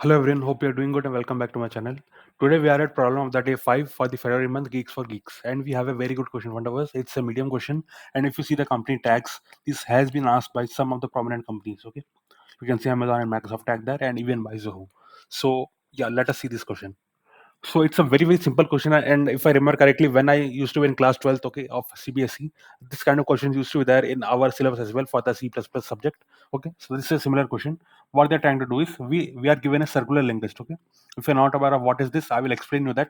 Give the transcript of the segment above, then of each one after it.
Hello everyone, hope you're doing good and welcome back to my channel. Today we are at problem of the day 5 for the February month Geeks for Geeks, and we have a very good question in front of us. It's a medium question, and if you see the company tags, this has been asked by some of the prominent companies. Okay, you can see Amazon and Microsoft tag there, and even by Zoho. So yeah, let us see this question. So it's a very simple question, and if I remember correctly, when I used to be in class 12th, okay, of CBSE, this kind of questions used to be there in our syllabus as well for the C++ subject. Okay, so this is a similar question. What they're trying to do is we are given a circular linked list. Okay, if you're not aware of what is this, I will explain you that.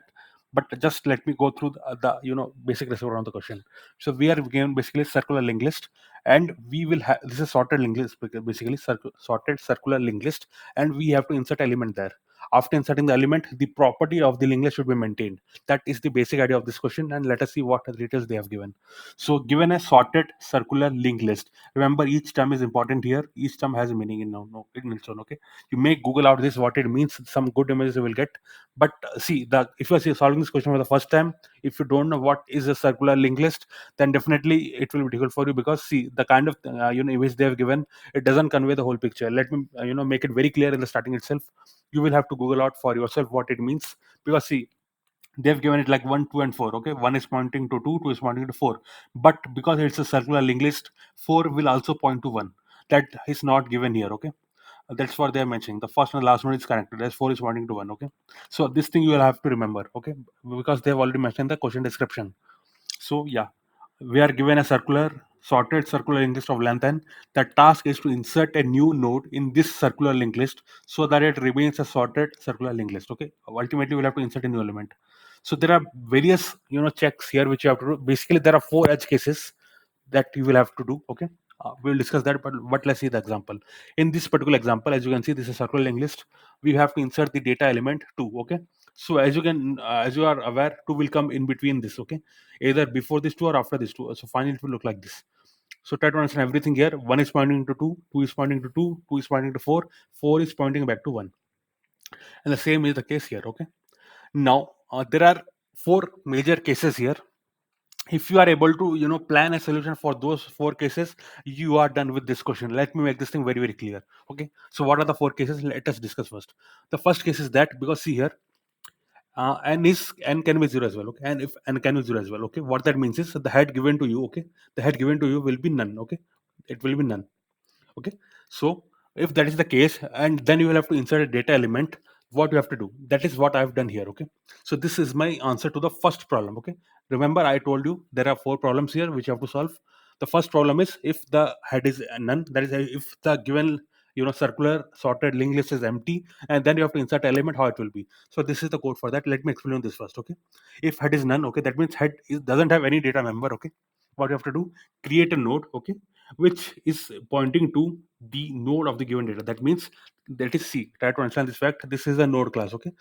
But just let me go through the basic recipe around the question. So we are given basically circular linked list, and we will have this is sorted linked list, basically sorted circular linked list, and we have to insert element there. After inserting the element, the property of the linked list should be maintained. That is the basic idea of this question, and let us see what details they have given. So given a sorted circular linked list, remember each term is important here. Each term has a meaning in no in its own. Okay, you may Google out this what it means. Some good images you will get. But see, the if you are solving this question for the first time, if you don't know what is a circular linked list, then definitely it will be difficult for you, because see the kind of image they have given, it doesn't convey the whole picture. Let me make it very clear in the starting itself. You will have to Google out for yourself what it means, because see, they've given it like 1, 2, and 4. Okay, 1 is pointing to 2, 2 is pointing to 4, but because it's a circular linked list, 4 will also point to 1. That is not given here. Okay, that's what they're mentioning. The first and the last one is connected as 4 is pointing to 1. Okay, so this thing you will have to remember. Okay, because they've already mentioned the question description. So yeah, we are given a sorted circular linked list of length n. The task is to insert a new node in this circular linked list so that it remains a sorted circular linked list. Okay, ultimately we'll have to insert a new element. So there are various checks here which you have to do. Basically, there are 4 edge cases that you will have to do. Okay, we'll discuss that, but let's see the example. In this particular example, as you can see, this is circular linked list. We have to insert the data element 2. Okay, so as you are aware, 2 will come in between this. Okay, either before this 2 or after this 2. So finally it will look like this. So try to understand everything here. 1 is pointing to 2, 2 is pointing to 2, 2 is pointing to 4, 4 is pointing back to 1, and the same is the case here. Okay, now there are 4 major cases here. If you are able to plan a solution for those 4 cases, you are done with this question. Let me make this thing very clear. Okay, so what are the 4 cases? Let us discuss first. The first case is that, because see here, n can be 0 as well. Okay, and if n can be 0 as well. Okay, what that means is the head given to you. Okay, the head given to you will be none. Okay, it will be none. Okay, so if that is the case, and then you will have to insert a data element, what you have to do, that is what I've done here. Okay, so this is my answer to the first problem. Okay, remember I told you there are 4 problems here which you have to solve. The first problem is if the head is none, that is if the given circular sorted linked list is empty, and then you have to insert element, how it will be. So this is the code for that. Let me explain this first. Okay, if head is none, okay, that means doesn't have any data member. Okay, what you have to do, create a node. Okay, which is pointing to the node of the given data. That means that is C. Try to understand this fact. This is a node class. Okay,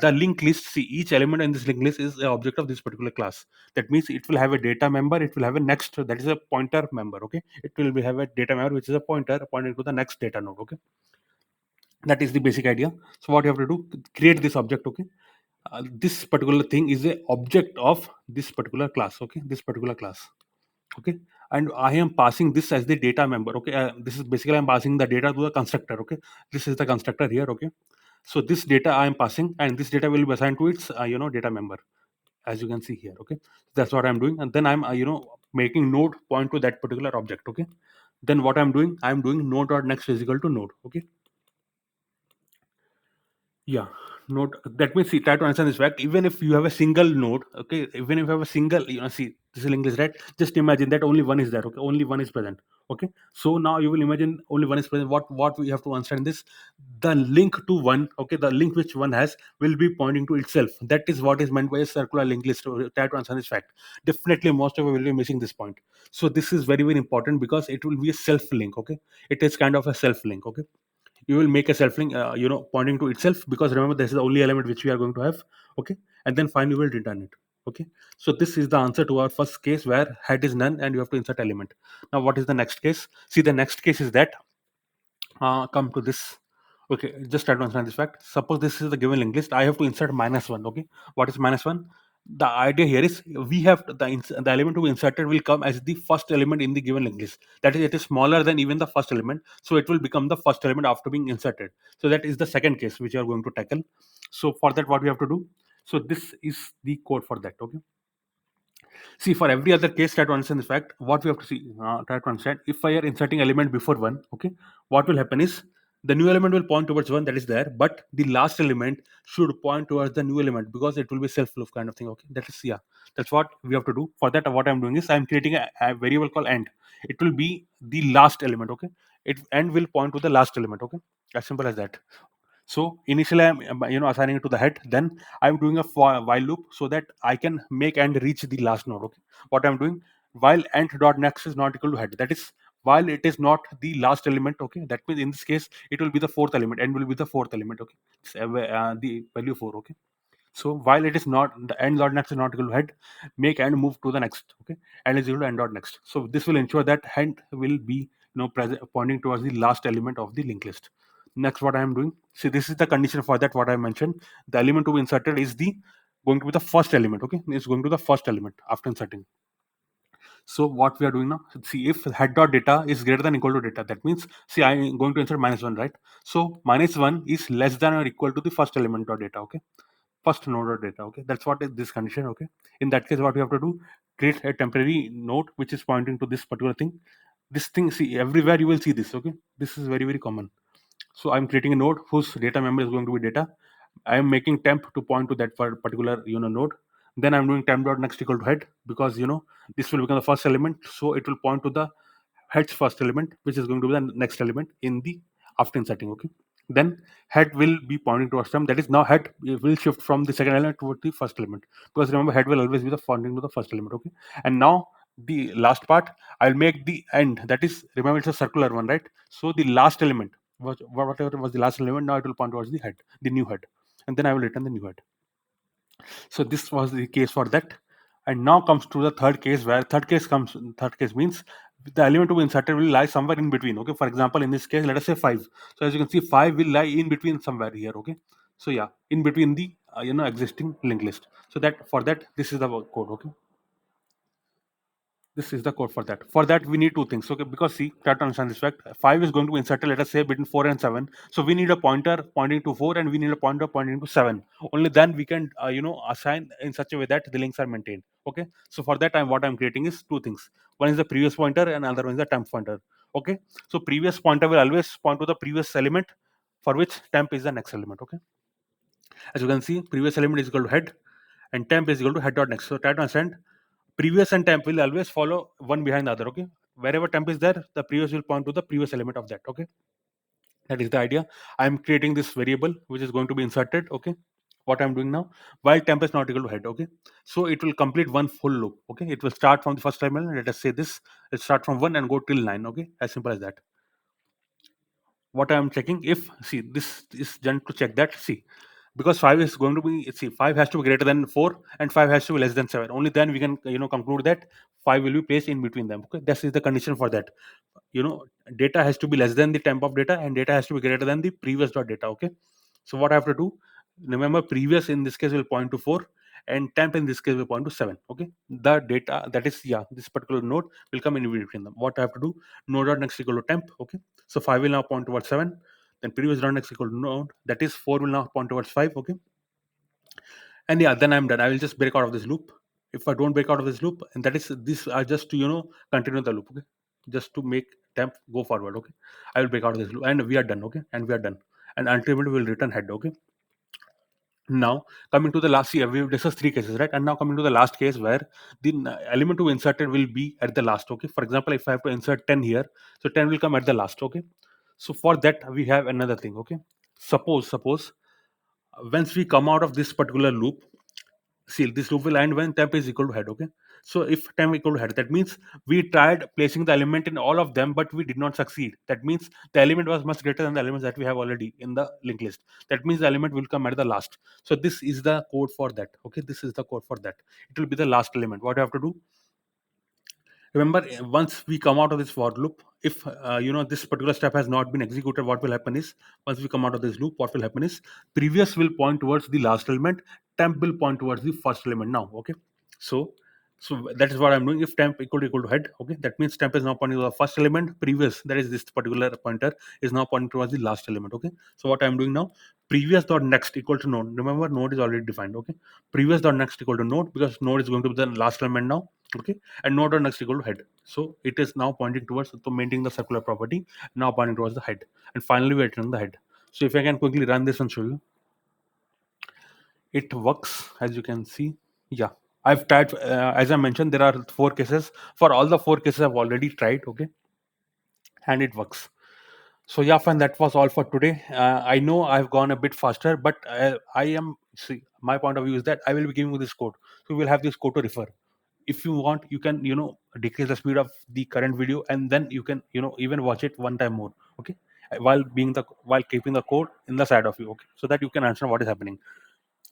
the linked list. See, each element in this linked list is an object of this particular class. That means it will have a data member. It will have a next. That is a pointer member. Okay, it will have a data member which is a pointer pointing to the next data node. Okay, that is the basic idea. So what you have to do, create this object. Okay, this particular thing is a object of this particular class. Okay, this particular class. Okay, and I am passing this as the data member. Okay, this is basically I'm passing the data to the constructor. Okay, this is the constructor here. Okay, so this data I am passing, and this data will be assigned to its data member, as you can see here. Okay, that's what I'm doing, and then I'm making node point to that particular object. Okay, then what I'm doing node dot next is equal to node. Okay, yeah, node. That means, see, try to understand this fact. Even if you have a single node, okay, even if you have a single, see, this is English, right? Just imagine that only one is there. Okay, only one is present. Okay, so now you will imagine only one is present. What we have to understand this, the link to one. Okay, the link which one has will be pointing to itself. That is what is meant by a circular linked list. Try to understand this fact. Definitely, most of you will be missing this point. So this is very important, because it will be a self link. Okay, it is kind of a self link. Okay, you will make a self link pointing to itself, because remember this is the only element which we are going to have. Okay, and then finally we will return it. Okay, so this is the answer to our first case, where head is none and you have to insert element. Now what is the next case? See, the next case is that, come to this. Okay, just try to understand this fact. Suppose this is the given linked list. I have to insert -1. Okay, what is -1? The idea here is we have the element to be inserted will come as the first element in the given linked list. That is, it is smaller than even the first element, so it will become the first element after being inserted. So that is the second case which you are going to tackle. So for that, what we have to do? So this is the code for that. Okay. See, for every other case, try to understand this fact. What we have to see, try to understand. If I are inserting element before one, okay, what will happen is the new element will point towards one that is there, but the last element should point towards the new element because it will be self-loop kind of thing. Okay, that is, yeah, that's what we have to do. For that, what I'm doing is I'm creating a variable called end. It will be the last element. Okay, it end will point to the last element. Okay, as simple as that. So initially I'm assigning it to the head, then I'm doing a while loop so that I can make and reach the last node. Okay, what I'm doing, while end dot next is not equal to head, that is while it is not the last element. Okay, that means in this case it will be the fourth element, end will be the fourth element. Okay, it's, the value 4. Okay, so while it is not the end dot next is not equal to head, make and move to the next. Okay, and is equal to end dot next. So this will ensure that head will be present pointing towards the last element of the linked list. Next, what I am doing, see, this is the condition for that. What I mentioned, the element to be inserted is the going to be the first element. Okay, it's going to the first element after inserting. So what we are doing now, see, if head dot data is greater than equal to data, that means, see, I'm going to insert -1, right? So -1 is less than or equal to the first element dot data. Okay, first node of data. Okay, that's what is this condition. Okay, in that case, what we have to do, create a temporary node which is pointing to this particular thing. This thing, see, everywhere you will see this. Okay, this is very common. So I'm creating a node whose data memory is going to be data. I am making temp to point to that particular node. Then I'm doing temp dot next equal to head, because this will become the first element, so it will point to the head's first element, which is going to be the next element in the after inserting. Okay, then head will be pointing towards them, that is now head will shift from the second element toward the first element, because remember head will always be the pointing to the first element. Okay, and now the last part, I'll make the end, that is, remember it's a circular one, right? So the last element, whatever was the last element, now it will point towards the head, the new head, and then I will return the new head. So this was the case for that. And now comes to the third case, where third case means the element to be inserted will lie somewhere in between. Okay, for example, in this case, let us say 5. So as you can see, 5 will lie in between somewhere here. Okay, so yeah, in between the existing linked list. So that for that, this is the code. Okay, this is the code for that. For that, we need two things. Okay, because see, try to understand this fact. 5 is going to be inserted, let us say, between 4 and 7. So we need a pointer pointing to 4, and we need a pointer pointing to 7. Only then we can, assign in such a way that the links are maintained. Okay. So for that, what I'm creating is two things. One is the previous pointer, and another one is the temp pointer. Okay. So previous pointer will always point to the previous element, for which temp is the next element. Okay. As you can see, previous element is equal to head, and temp is equal to head dot next. So try to understand, previous and temp will always follow one behind the other. Okay, wherever temp is there, the previous will point to the previous element of that. Okay, that is the idea. I'm creating this variable which is going to be inserted. Okay, what I'm doing now, while temp is not equal to head. Okay, so it will complete one full loop. Okay, it will start from the first element, let us say this, it start from 1 and go till 9. Okay, as simple as that. What I am checking, if, see, this is done to check that, see, because 5 is going to be, see, 5 has to be greater than 4 and 5 has to be less than 7, only then we can conclude that 5 will be placed in between them. Okay, this is the condition for that. Data has to be less than the temp of data, and data has to be greater than the previous dot data. Okay, so what I have to do, remember, previous in this case will point to 4, and temp in this case will point to 7. Okay, the data, that is, yeah, this particular node will come in between them. What I have to do, node dot next equal to temp. Okay, so 5 will now point towards 7, then previous dot next equal to node, that is 4 will now point towards 5. Okay, and yeah, then I'm done. I will just break out of this loop. If I don't break out of this loop, and that is, these are just to continue the loop. Okay, just to make temp go forward. Okay, I will break out of this loop, and we are done. Okay, and we are done, and ultimately we will return head. Okay, now coming to the last, see, we've discussed three cases, right? And now coming to the last case, where the element to be inserted will be at the last. Okay, for example, if I have to insert 10 here, so 10 will come at the last. Okay, so for that we have another thing. Okay, suppose once we come out of this particular loop, see, this loop will end when temp is equal to head. Okay, so if temp equal to head, that means we tried placing the element in all of them, but we did not succeed. That means the element was much greater than the elements that we have already in the linked list. That means the element will come at the last. So this is the code for that. Okay, this is the code for that. It will be the last element. What you have to do, remember, once we come out of this for loop, if this particular step has not been executed, what will happen is, once we come out of this loop, what will happen is, previous will point towards the last element, temp will point towards the first element now. Okay, so that is what I'm doing. If temp equal to head, okay, that means temp is now pointing to the first element. Previous, that is this particular pointer, is now pointing towards the last element. Okay, so what I'm doing now, previous dot next equal to node. Remember, node is already defined. Okay, previous dot next equal to node, because node is going to be the last element now. Okay, and node dot next equal to head. So it is now pointing towards, to maintaining the circular property, now pointing towards the head, and finally we return the head. So if I can quickly run this and show you, it works, as you can see. Yeah, I've tried, as I mentioned, there are 4 cases. For all the 4 cases I've already tried. Okay, and it works. So yeah, fine, that was all for today. I know I've gone a bit faster, but I am, see, my point of view is that I will be giving you this code, so we'll have this code to refer. If you want, you can, decrease the speed of the current video, and then you can, even watch it one time more. Okay, while keeping the code in the side of you. Okay, so that you can understand what is happening.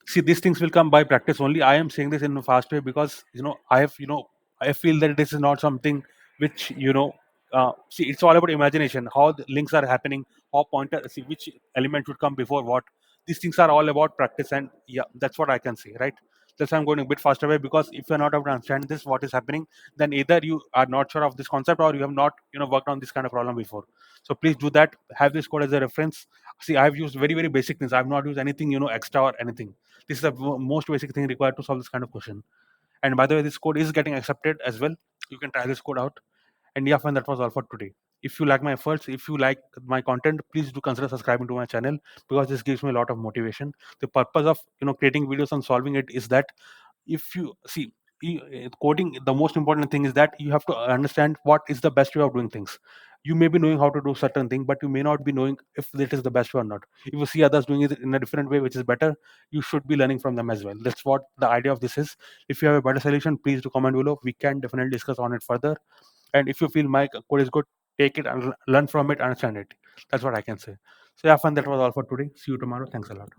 See, these things will come by practice only. I am saying this in a fast way because, I feel that this is not something which, see, it's all about imagination, how the links are happening, how pointer, see which element should come before what. These things are all about practice, and yeah, that's what I can say, right? That's why I'm going a bit faster way, because if you're not able to understand this, what is happening, then either you are not sure of this concept, or you have not, worked on this kind of problem before. So please do that. Have this code as a reference. See, I've used very, very basic things. I've not used anything, extra or anything. This is the most basic thing required to solve this kind of question. And by the way, this code is getting accepted as well. You can try this code out. And yeah, fine, that was all for today. If you like my efforts, if you like my content, please do consider subscribing to my channel, because this gives me a lot of motivation. The purpose of, creating videos and solving it is that, if you see, coding, the most important thing is that you have to understand what is the best way of doing things. You may be knowing how to do certain thing, but you may not be knowing if it is the best way or not. If you see others doing it in a different way which is better, you should be learning from them as well. That's what the idea of this is. If you have a better solution, please do comment below. We can definitely discuss on it further. And if you feel my code is good, take it and learn from it, understand it. That's what I can say. So yeah, fun, that was all for today. See you tomorrow. Thanks a lot.